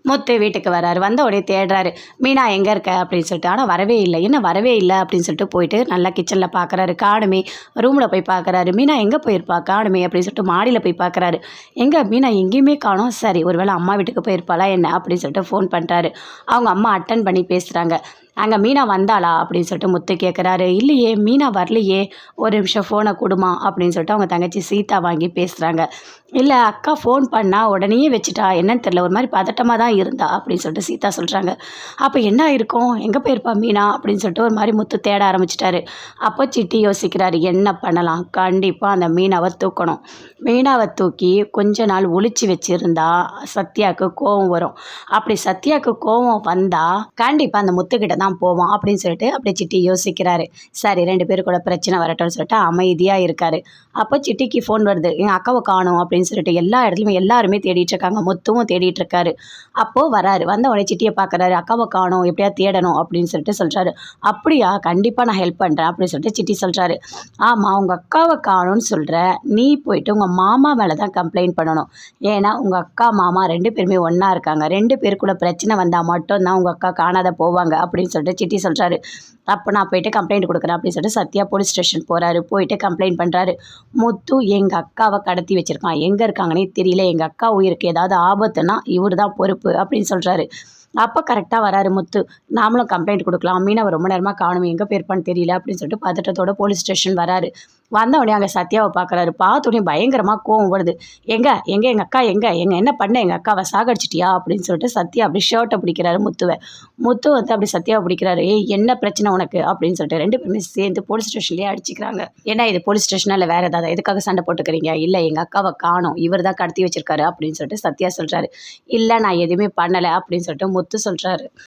முத்து வீட்டுக்கு வராரு. வந்த உடனே தேடுறாரு. மீனா எங்கே இருக்க அப்படின்னு சொல்லிட்டு. ஆனால் வரவே இல்லை. என்ன வரவே இல்லை அப்படின்னு சொல்லிட்டு போயிட்டு நல்லா கிச்சனில் பார்க்குறாரு. காணுமே. ரூமில் போய் பார்க்குறாரு. மீனா எங்கே போயிருப்பா காணுமே அப்படின்னு சொல்லிட்டு மாடியில் போய் பார்க்குறாரு. எங்கே மீனா எங்கேயுமே காணோம். சரி ஒருவேளை அம்மா வீட்டுக்கு போயிருப்பாளா என்ன அப்படின்னு சொல்லிட்டு ஃபோன் பண்ணுறாரு. அவங்க அம்மா அட்டன் பண்ணி பேசுகிறாங்க. அங்கே மீனா வந்தாளா அப்படின்னு சொல்லிட்டு முத்து கேட்குறாரு. இல்லையே மீனா வரலையே, ஒரு நிமிஷம் ஃபோனை கொடுமா அப்படின்னு சொல்லிட்டு அவங்க தங்கச்சி சீதா வாங்கி பேசுகிறாங்க. இல்லை அக்கா ஃபோன் பண்ணால் உடனே வச்சுட்டா, என்னன்னு தெரியல, ஒரு மாதிரி பதட்டமாக தான் இருந்தா அப்படின்னு சொல்லிட்டு சீதா சொல்கிறாங்க. அப்போ என்ன இருக்கும், எங்கே போயிருப்பா மீனா அப்படின்னு சொல்லிட்டு ஒரு மாதிரி முத்து தேட ஆரம்பிச்சிட்டாரு. அப்போ சிட்டி யோசிக்கிறாரு, என்ன பண்ணலாம், கண்டிப்பாக அந்த மீனாவை தூக்கணும். மீனாவை தூக்கி கொஞ்ச நாள் ஒளிச்சு வச்சுருந்தா சத்யாவுக்கு கோவம் வரும். அப்படி சத்யாவுக்கு கோவம் வந்தால் கண்டிப்பாக அந்த முத்துக்கிட்ட தான் போவோம் அப்படின்னு சொல்லிட்டு அப்படியே சிட்டி யோசிக்கிறாரு. சரி 2 பேரு கூட பிரச்சனை வரட்டும்னு சொல்லிட்டு அமைதியாக இருக்காரு. அப்போ சிட்டிக்கு ஃபோன் வருது. என் அக்காவை காணும் அப்படின்னு சொல்லிட்டு எல்லா இடத்துலையுமே எல்லாருமே தேடிட்டு இருக்காங்க. முத்துவும் தேடிட்டு இருக்காரு. அப்போது வராரு. வந்த உடனே சிட்டியை பார்க்குறாரு. அக்காவை காணும், எப்படியா தேடணும் அப்படின்னு சொல்லிட்டு சொல்கிறாரு. அப்படியா, கண்டிப்பாக நான் ஹெல்ப் பண்ணுறேன் அப்படின்னு சொல்லிட்டு சிட்டி சொல்கிறாரு. ஆமாம், உங்கள் அக்காவை காணும்னு சொல்கிற, நீ போயிட்டு உங்கள் மாமா மேலே தான் கம்ப்ளைண்ட் பண்ணணும். ஏன்னா உங்கள் அக்கா மாமா 2 பேருமே ஒன்றா இருக்காங்க. 2 பேருக்குள்ள பிரச்சனை வந்தால் மட்டும்தான் உங்கள் அக்கா காணாத போவாங்க அப்படின்னு சொல்லிட்டு சிட்டி சொல்கிறாரு. அப்போ நான் போயிட்டு கம்ப்ளைண்ட் கொடுக்குறேன் அப்படின்னு சொல்லிட்டு சத்யா போலீஸ் ஸ்டேஷன் போகிறாரு. போயிட்டு கம்ப்ளைண்ட் பண்ணுறாரு. முத்து எங்கள் அக்காவை கடத்தி வச்சுருக்கான், எங்கே இருக்காங்கன்னே தெரியல, எங்கள் அக்கா உயிருக்கு ஏதாவது ஆபத்துன்னா இவர் தான் பொறுப்பு அப்படின்னு சொல்கிறாரு. அப்போ கரெக்டாக வராரு முத்து. நாமளும் கம்ப்ளைண்ட் கொடுக்கலாம், மீனவை ரொம்ப நேரமாக காணுமே, எங்கே போயிருப்பான்னு தெரியல அப்படின்னு சொல்லிட்டு பதட்டத்தோட போலீஸ் ஸ்டேஷன் வராரு. வந்த உடனே அங்கே சத்யாவை பார்க்குறாரு. பார்த்த உடனே பயங்கரமாக கோவம் வருது. எங்கே எங்கள் அக்கா என்ன பண்ண, எங்கள் அக்காவை சாகடிச்சிட்டியா அப்படின்னு சொல்லிட்டு சத்யா அப்படி ஷர்ட்டை பிடிக்கிறாரு முத்துவை. முத்து வந்து அப்படி சத்யாவை பிடிக்கிறாரு. என்ன பிரச்சனை உனக்கு அப்படின்னு சொல்லிட்டு 2 பேருமே சேர்ந்து போலீஸ் ஸ்டேஷன்லேயே அடிச்சிக்கிறாங்க. ஏன்னா இது போலீஸ் ஸ்டேஷனாக இல்லை வேறு ஏதாவது, எதுக்காக சண்டை போட்டுக்கிறீங்க? இல்லை எங்கள் அக்காவை காணோம், இவர் தான் கடத்தி வச்சிருக்காரு அப்படின்னு சொல்லிட்டு சத்யா சொல்கிறாரு. இல்லை நான் எதுவுமே பண்ணலை அப்படின்னு சொல்லிட்டு முத்து சொல்கிறாரு.